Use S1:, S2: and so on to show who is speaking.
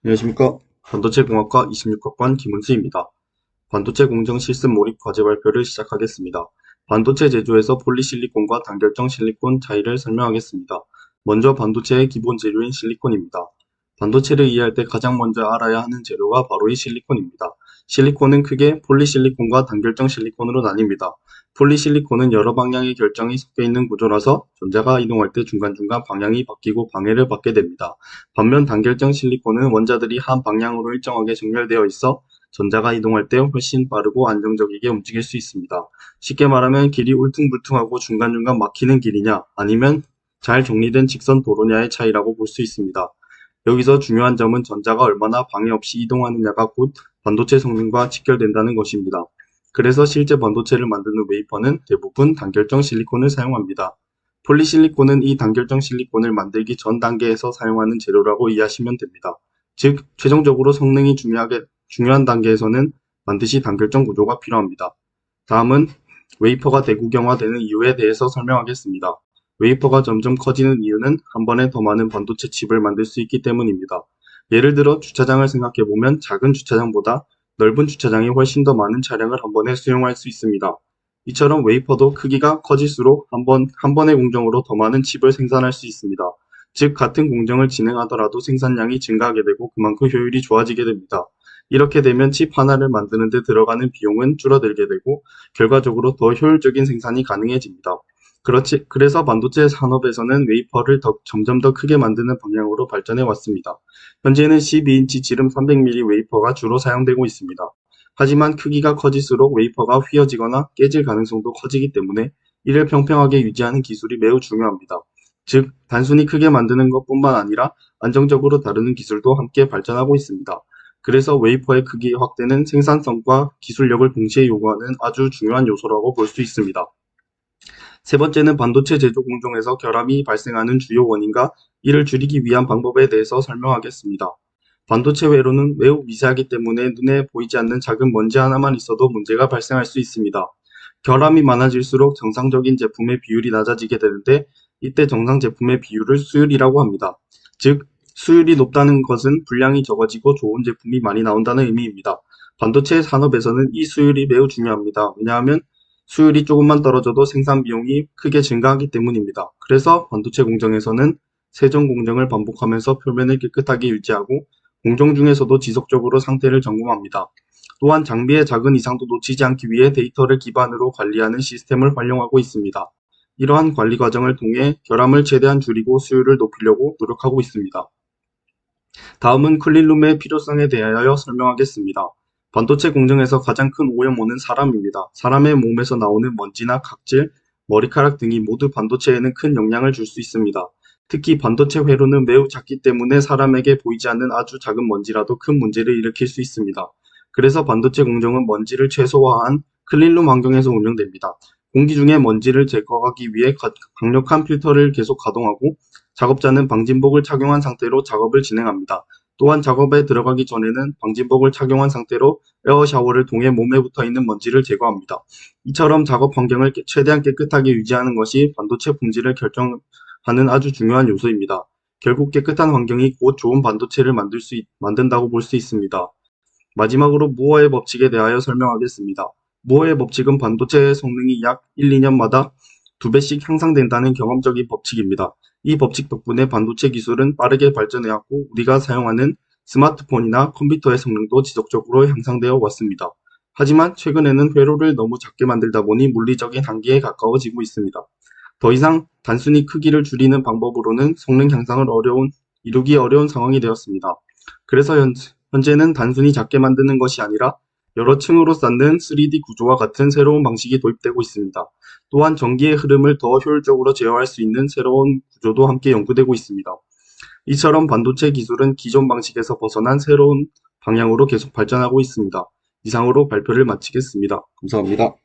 S1: 안녕하십니까. 반도체공학과 26학번 김은수입니다. 반도체 공정 실습 몰입 과제 발표를 시작하겠습니다. 반도체 제조에서 폴리실리콘과 단결정 실리콘 차이를 설명하겠습니다. 먼저 반도체의 기본 재료인 실리콘입니다. 반도체를 이해할 때 가장 먼저 알아야 하는 재료가 바로 이 실리콘입니다. 실리콘은 크게 폴리실리콘과 단결정 실리콘으로 나뉩니다. 폴리실리콘은 여러 방향의 결정이 섞여 있는 구조라서 전자가 이동할 때 중간중간 방향이 바뀌고 방해를 받게 됩니다. 반면 단결정 실리콘은 원자들이 한 방향으로 일정하게 정렬되어 있어 전자가 이동할 때 훨씬 빠르고 안정적이게 움직일 수 있습니다. 쉽게 말하면 길이 울퉁불퉁하고 중간중간 막히는 길이냐 아니면 잘 정리된 직선 도로냐의 차이라고 볼 수 있습니다. 여기서 중요한 점은 전자가 얼마나 방해 없이 이동하느냐가 곧 반도체 성능과 직결된다는 것입니다. 그래서 실제 반도체를 만드는 웨이퍼는 대부분 단결정 실리콘을 사용합니다. 폴리실리콘은 이 단결정 실리콘을 만들기 전 단계에서 사용하는 재료라고 이해하시면 됩니다. 즉, 최종적으로 성능이 중요한 단계에서는 반드시 단결정 구조가 필요합니다. 다음은 웨이퍼가 대구경화되는 이유에 대해서 설명하겠습니다. 웨이퍼가 점점 커지는 이유는 한 번에 더 많은 반도체 칩을 만들 수 있기 때문입니다. 예를 들어 주차장을 생각해보면 작은 주차장보다 넓은 주차장이 훨씬 더 많은 차량을 한 번에 수용할 수 있습니다. 이처럼 웨이퍼도 크기가 커질수록 한 번의 공정으로 더 많은 칩을 생산할 수 있습니다. 즉, 같은 공정을 진행하더라도 생산량이 증가하게 되고 그만큼 효율이 좋아지게 됩니다. 이렇게 되면 칩 하나를 만드는 데 들어가는 비용은 줄어들게 되고 결과적으로 더 효율적인 생산이 가능해집니다. 그래서 반도체 산업에서는 웨이퍼를 점점 더 크게 만드는 방향으로 발전해 왔습니다. 현재는 12인치 지름 300mm 웨이퍼가 주로 사용되고 있습니다. 하지만 크기가 커질수록 웨이퍼가 휘어지거나 깨질 가능성도 커지기 때문에 이를 평평하게 유지하는 기술이 매우 중요합니다. 즉, 단순히 크게 만드는 것뿐만 아니라 안정적으로 다루는 기술도 함께 발전하고 있습니다. 그래서 웨이퍼의 크기 확대는 생산성과 기술력을 동시에 요구하는 아주 중요한 요소라고 볼 수 있습니다. 세 번째는 반도체 제조 공정에서 결함이 발생하는 주요 원인과 이를 줄이기 위한 방법에 대해서 설명하겠습니다. 반도체 회로는 매우 미세하기 때문에 눈에 보이지 않는 작은 먼지 하나만 있어도 문제가 발생할 수 있습니다. 결함이 많아질수록 정상적인 제품의 비율이 낮아지게 되는데 이때 정상 제품의 비율을 수율이라고 합니다. 즉, 수율이 높다는 것은 분량이 적어지고 좋은 제품이 많이 나온다는 의미입니다. 반도체 산업에서는 이 수율이 매우 중요합니다. 왜냐하면 수율이 조금만 떨어져도 생산 비용이 크게 증가하기 때문입니다. 그래서 반도체 공정에서는 세정 공정을 반복하면서 표면을 깨끗하게 유지하고 공정 중에서도 지속적으로 상태를 점검합니다. 또한 장비의 작은 이상도 놓치지 않기 위해 데이터를 기반으로 관리하는 시스템을 활용하고 있습니다. 이러한 관리 과정을 통해 결함을 최대한 줄이고 수율을 높이려고 노력하고 있습니다. 다음은 클린룸의 필요성에 대하여 설명하겠습니다. 반도체 공정에서 가장 큰 오염원은 사람입니다. 사람의 몸에서 나오는 먼지나 각질, 머리카락 등이 모두 반도체에는 큰 영향을 줄 수 있습니다. 특히 반도체 회로는 매우 작기 때문에 사람에게 보이지 않는 아주 작은 먼지라도 큰 문제를 일으킬 수 있습니다. 그래서 반도체 공정은 먼지를 최소화한 클린룸 환경에서 운영됩니다. 공기 중에 먼지를 제거하기 위해 강력한 필터를 계속 가동하고 작업자는 방진복을 착용한 상태로 작업을 진행합니다. 또한 작업에 들어가기 전에는 방진복을 착용한 상태로 에어 샤워를 통해 몸에 붙어있는 먼지를 제거합니다. 이처럼 작업 환경을 최대한 깨끗하게 유지하는 것이 반도체 품질을 결정하는 아주 중요한 요소입니다. 결국 깨끗한 환경이 곧 좋은 반도체를 만든다고 볼 수 있습니다. 마지막으로 무어의 법칙에 대하여 설명하겠습니다. 무어의 법칙은 반도체의 성능이 약 1, 2년마다 2배씩 향상된다는 경험적인 법칙입니다. 이 법칙 덕분에 반도체 기술은 빠르게 발전해왔고 우리가 사용하는 스마트폰이나 컴퓨터의 성능도 지속적으로 향상되어 왔습니다. 하지만 최근에는 회로를 너무 작게 만들다 보니 물리적인 한계에 가까워지고 있습니다. 더 이상 단순히 크기를 줄이는 방법으로는 성능 향상을 이루기 어려운 상황이 되었습니다. 그래서 현재는 단순히 작게 만드는 것이 아니라 여러 층으로 쌓는 3D 구조와 같은 새로운 방식이 도입되고 있습니다. 또한 전기의 흐름을 더 효율적으로 제어할 수 있는 새로운 구조도 함께 연구되고 있습니다. 이처럼 반도체 기술은 기존 방식에서 벗어난 새로운 방향으로 계속 발전하고 있습니다. 이상으로 발표를 마치겠습니다. 감사합니다.